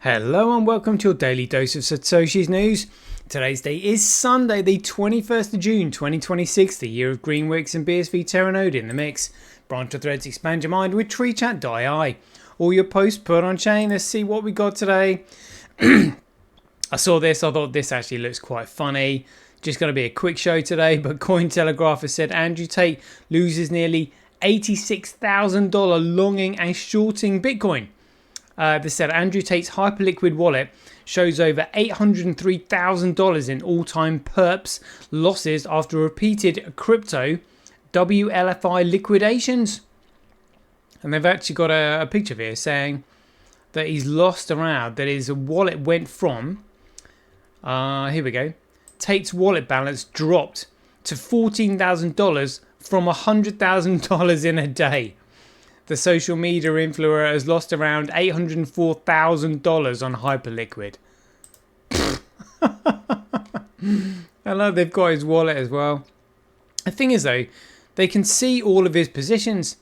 Hello and welcome to your daily dose of Satoshi's news. Today's date is Sunday, the 21st of June 2026, the year of Green Wicks and BSV Terranode in the mix. Branch of threads, expand your mind with treechat.ai. All your posts put on chain. Let's see what we got today. I saw this, I thought this actually looks quite funny. Just going to be a quick show today, but Cointelegraph has said Andrew Tate loses nearly $86,000 longing and shorting Bitcoin. They said Andrew Tate's hyperliquid wallet shows over $803,000 in all-time perps losses after repeated crypto WLFI liquidations. And they've actually got a picture here saying that he's lost around, that his wallet went from, here we go, Tate's wallet balance dropped to $14,000 from $100,000 in a day. The social media influencer has lost around $804,000 on Hyperliquid. I know they've got his wallet as well. The thing is though, they can see all of his positions.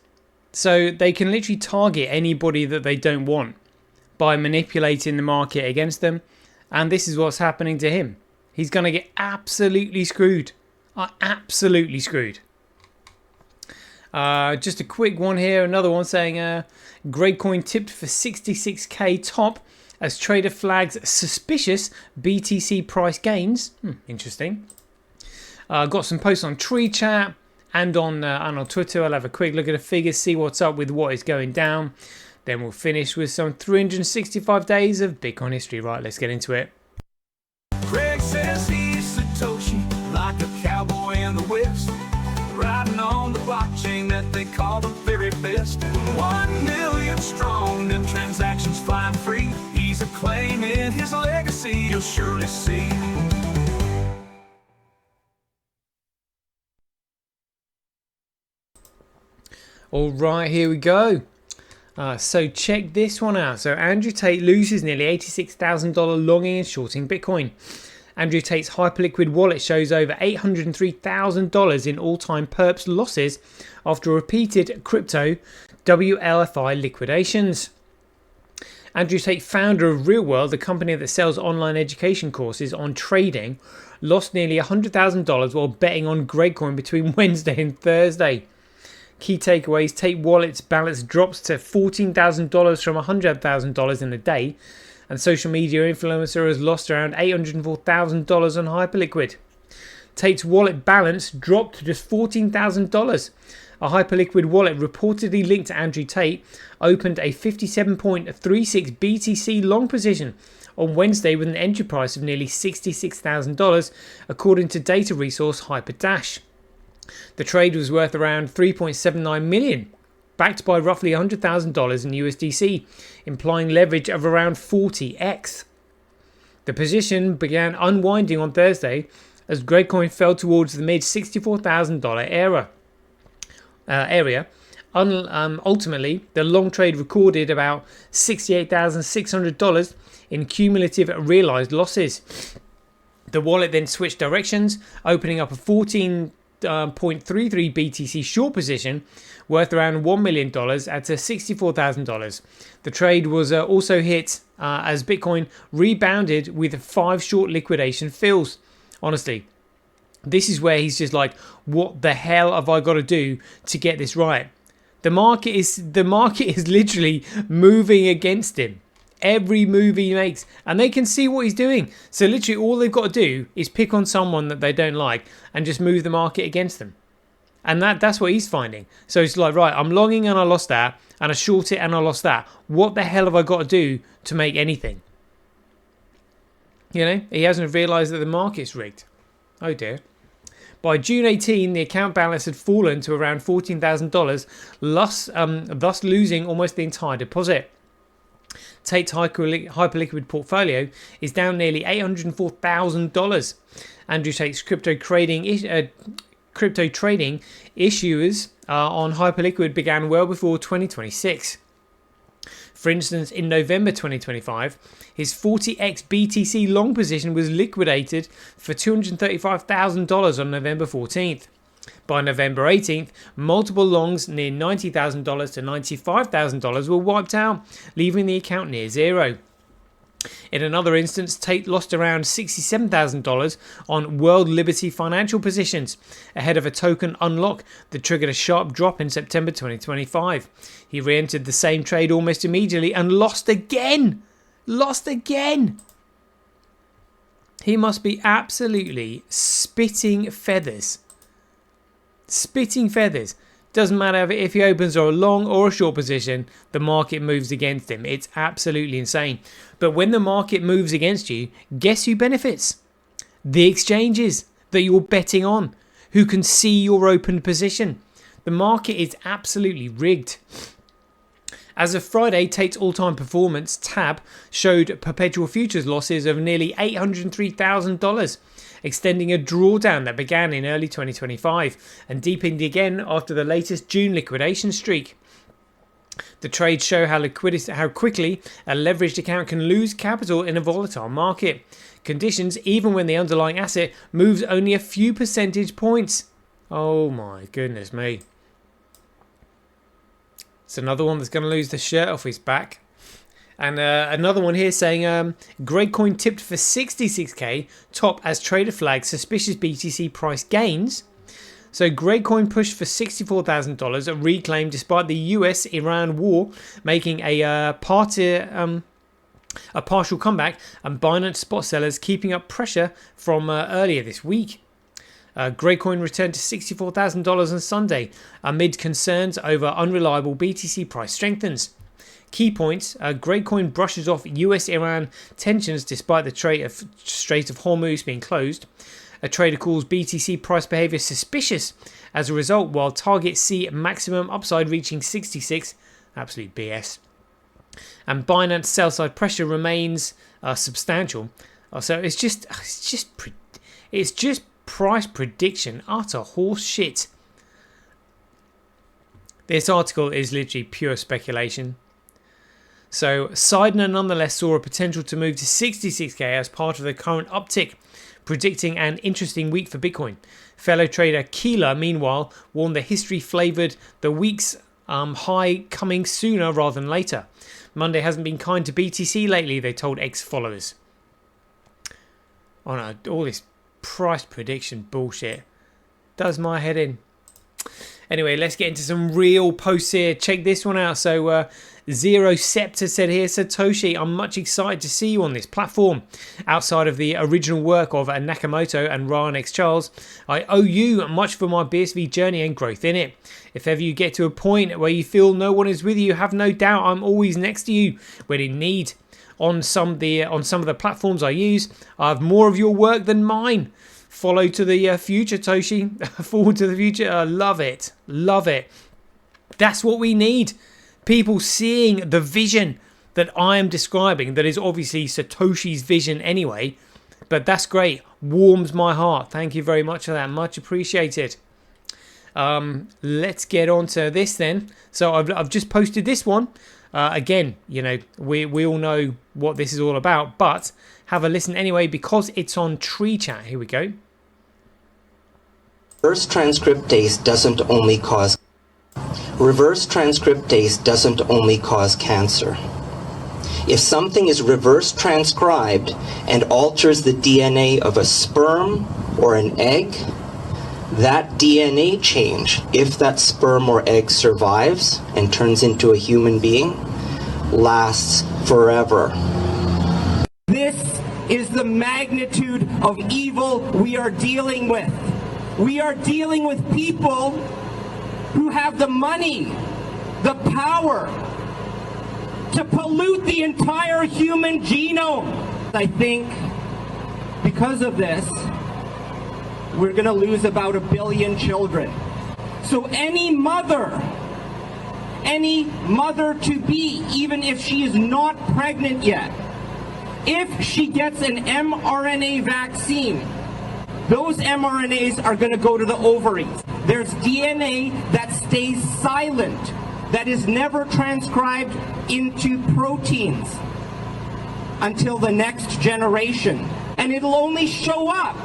So they can literally target anybody that they don't want by manipulating the market against them. And this is what's happening to him. He's going to get absolutely screwed. Absolutely screwed. Just a quick one here, another one saying Gradecoin tipped for 66k top as trader flags suspicious BTC price gains. Interesting. Got some posts on Tree Chat and on Twitter. I'll have a quick look at the figures, see what's up with what is going down. Then we'll finish with some 365 days of Bitcoin history. Right, let's get into it. Craig says he's Satoshi, like a cowboy in the West, riding on the blockchain that they call the very best. 1 million strong and transactions flying free. He's acclaiming his legacy, you'll surely see. All right, here we go. So check this one out. So Andrew Tate loses nearly $86,000 longing and shorting Bitcoin. Andrew Tate's hyperliquid wallet shows over $803,000 in all-time perps losses after repeated crypto WLFI liquidations. Andrew Tate, founder of Real World, the company that sells online education courses on trading, lost nearly $100,000 while betting on Gradecoin between Wednesday and Thursday. Key takeaways: Tate wallet's balance drops to $14,000 from $100,000 in a day, and social media influencer has lost around $804,000 on Hyperliquid. Tate's wallet balance dropped to just $14,000. A Hyperliquid wallet reportedly linked to Andrew Tate opened a 57.36 BTC long position on Wednesday with an entry price of nearly $66,000, according to data resource HyperDash. The trade was worth around $3.79 million, backed by roughly $100,000 in USDC, implying leverage of around 40x. The position began unwinding on Thursday as Gradecoin fell towards the mid $64,000 area. Ultimately, the long trade recorded about $68,600 in cumulative realized losses. The wallet then switched directions, opening up a 14.33 BTC short position worth around $1 million at $64,000. The trade was also hit as Bitcoin rebounded with 5 short liquidation fills. Honestly, this is where he's just like, what the hell have I got to do to get this right? The market is literally moving against him. Every move he makes, and they can see what he's doing. So literally all they've got to do is pick on someone that they don't like and just move the market against them. And that's what he's finding. So it's like, right, I'm longing and I lost that, and I short it and I lost that. What the hell have I got to do to make anything? You know, he hasn't realized that the market's rigged. Oh dear. By June 18, the account balance had fallen to around $14,000, thus losing almost the entire deposit. Tate's hyperliquid portfolio is down nearly $804,000. Andrew Tate's crypto trading issuers on Hyperliquid began well before 2026. For instance, in November 2025, his 40x BTC long position was liquidated for $235,000 on November 14th. By November 18th, multiple longs near $90,000 to $95,000 were wiped out, leaving the account near zero. In another instance, Tate lost around $67,000 on World Liberty financial positions ahead of a token unlock that triggered a sharp drop in September 2025. He re-entered the same trade almost immediately and lost again. Lost again. He must be absolutely spitting feathers. Spitting feathers. Doesn't matter if he opens a long or a short position, the market moves against him. It's absolutely insane. But when the market moves against you, guess who benefits? The exchanges that you're betting on, who can see your open position. The market is absolutely rigged. As of Friday, Tate's all-time performance tab showed perpetual futures losses of nearly $803,000, extending a drawdown that began in early 2025 and deepened again after the latest June liquidation streak. The trades show how quickly a leveraged account can lose capital in a volatile market conditions, even when the underlying asset moves only a few percentage points. Oh my goodness me. It's another one that's going to lose the shirt off his back. And another one here saying Greg Coin tipped for 66k, top as trader flags suspicious BTC price gains. So Greg Coin pushed for $64,000, a reclaim despite the US-Iran war making a partial comeback, and Binance spot sellers keeping up pressure from earlier this week. Grey Coin returned to $64,000 on Sunday amid concerns over unreliable BTC price strengthens. Key points, Grey Coin brushes off US-Iran tensions despite the Strait of Hormuz being closed. A trader calls BTC price behavior suspicious as a result, while targets see maximum upside reaching 66. Absolute BS. And Binance sell-side pressure remains substantial. So it's just price prediction, utter horse shit. This article is literally pure speculation. So Seidner nonetheless saw a potential to move to 66k as part of the current uptick, predicting an interesting week for Bitcoin. Fellow trader Keeler, meanwhile, warned the history flavoured the week's high coming sooner rather than later. Monday hasn't been kind to BTC lately, they told ex-followers. Oh no, all this price prediction bullshit does my head in. Anyway, let's get into some real posts here. Check this one out. So Zero Scepter said here, Satoshi, I'm much excited to see you on this platform. Outside of the original work of Nakamoto and Ryan X Charles, I owe you much for my BSV journey and growth in it. If ever you get to a point where you feel no one is with you, have no doubt I'm always next to you when in need. On some of the platforms I use, I have more of your work than mine. Follow to the future, Toshi. Forward to the future. I love it. Love it. That's what we need. People seeing the vision that I am describing, that is obviously Satoshi's vision anyway. But that's great. Warms my heart. Thank you very much for that. Much appreciated. Let's get on to this then. So I've just posted this one. Again, you know, we all know what this is all about, but have a listen anyway because it's on Tree Chat. Here we go. Reverse transcriptase doesn't only cause cancer. If something is reverse transcribed and alters the DNA of a sperm or an egg, that DNA change, if that sperm or egg survives and turns into a human being, lasts forever. This is the magnitude of evil we are dealing with. We are dealing with people who have the money, the power to pollute the entire human genome. I think because of this, we're going to lose about 1 billion children. So any mother-to-be, even if she is not pregnant yet, if she gets an mRNA vaccine, those mRNAs are going to go to the ovaries. There's DNA that stays silent, that is never transcribed into proteins until the next generation. And it'll only show up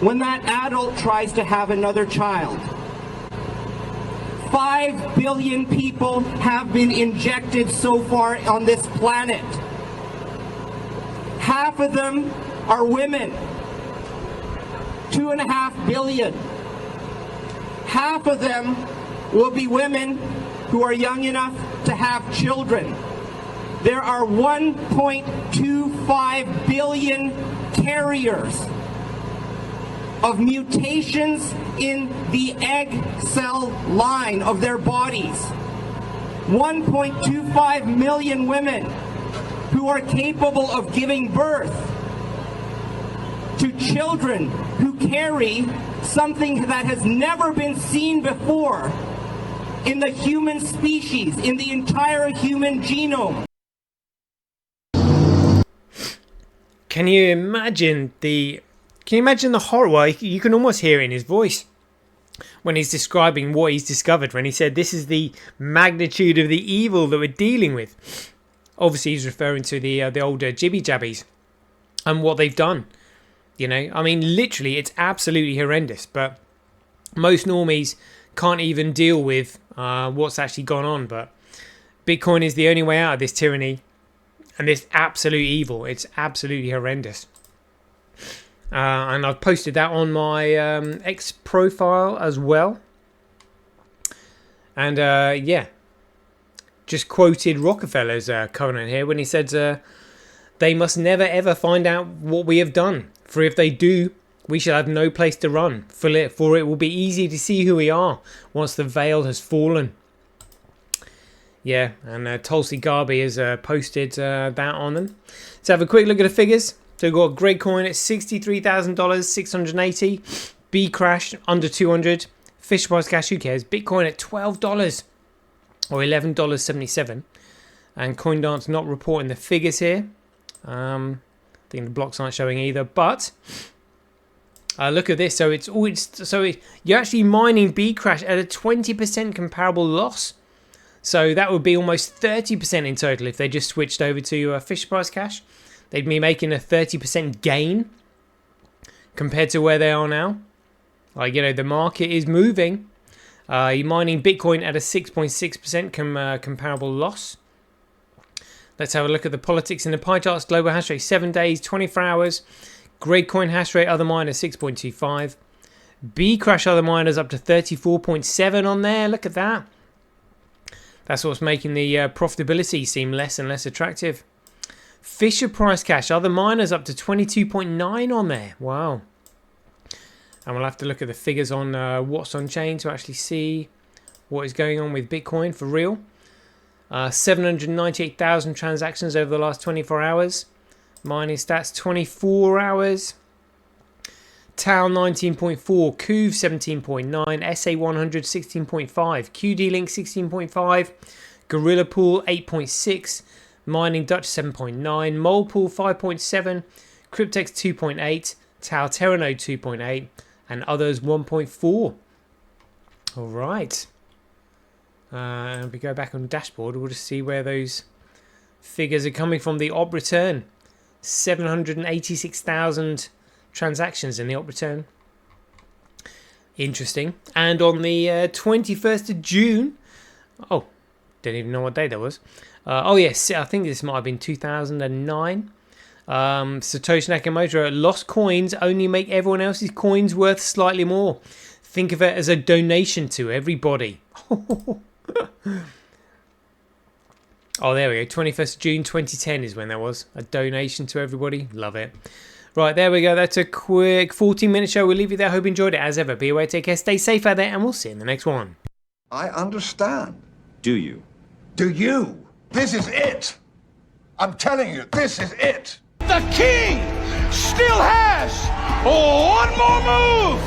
when that adult tries to have another child. 5 billion people have been injected so far on this planet. half of them are women. 2.5 billion. Half of them will be women who are young enough to have children. There are 1.25 billion carriers of mutations in the egg cell line of their bodies. 1.25 million women who are capable of giving birth to children who carry something that has never been seen before in the human species, in the entire human genome. Can you imagine the horror? Well, you can almost hear it in his voice when he's describing what he's discovered, when he said this is the magnitude of the evil that we're dealing with. Obviously he's referring to the older jibby jabbies and what they've done. You know, I mean, literally it's absolutely horrendous, but most normies can't even deal with what's actually gone on. But Bitcoin is the only way out of this tyranny and this absolute evil. It's absolutely horrendous. And I've posted that on my X profile as well. And yeah, just quoted Rockefeller's covenant here when he said, they must never ever find out what we have done. For if they do, we shall have no place to run. For it will be easy to see who we are once the veil has fallen. Yeah, and Tulsi Gabbard has posted that on them. Let's have a quick look at the figures. So we've got Greg Coin at $63,000, 680. B Crash under 200. Fisher Price Cash, who cares? Bitcoin at $12 or $11.77. And CoinDance not reporting the figures here. I think the blocks aren't showing either, but look at this. So you're actually mining B Crash at a 20% comparable loss. So that would be almost 30% in total if they just switched over to Fisher Price Cash. They'd be making a 30% gain compared to where they are now. Like, you know, the market is moving. You're mining Bitcoin at a 6.6% comparable loss. Let's have a look at the politics in the pie charts. Global hash rate 7 days, 24 hours. Gradecoin hash rate, other miners 6.25. Bcrash other miners up to 34.7 on there. Look at that. That's what's making the profitability seem less and less attractive. Fisher Price Cash, other miners up to 22.9 on there. Wow. And we'll have to look at the figures on what's on chain to actually see what is going on with Bitcoin for real. 798,000 transactions over the last 24 hours. Mining stats 24 hours. Tau 19.4, Kuv 17.9, SA 100 16.5, QD Link 16.5, Gorilla Pool 8.6, Mining Dutch 7.9, Molepool 5.7, Cryptex 2.8, Tau Terranode 2.8, and others 1.4. All right. And if we go back on the dashboard, we'll just see where those figures are coming from. The op return, 786,000 transactions in the op return. Interesting. And on the 21st of June, oh, didn't even know what day that was. Oh yes, I think this might have been 2009. Satoshi Nakamoto, lost coins only make everyone else's coins worth slightly more. Think of it as a donation to everybody. Oh, there we go. 21st of June 2010 is when that was. A donation to everybody. Love it. Right, there we go. That's a quick 14-minute show. We'll leave you there. Hope you enjoyed it. As ever, be aware, take care, stay safe out there, and we'll see you in the next one. I understand. Do you? Do you? This is it. I'm telling you, this is it. The king still has one more move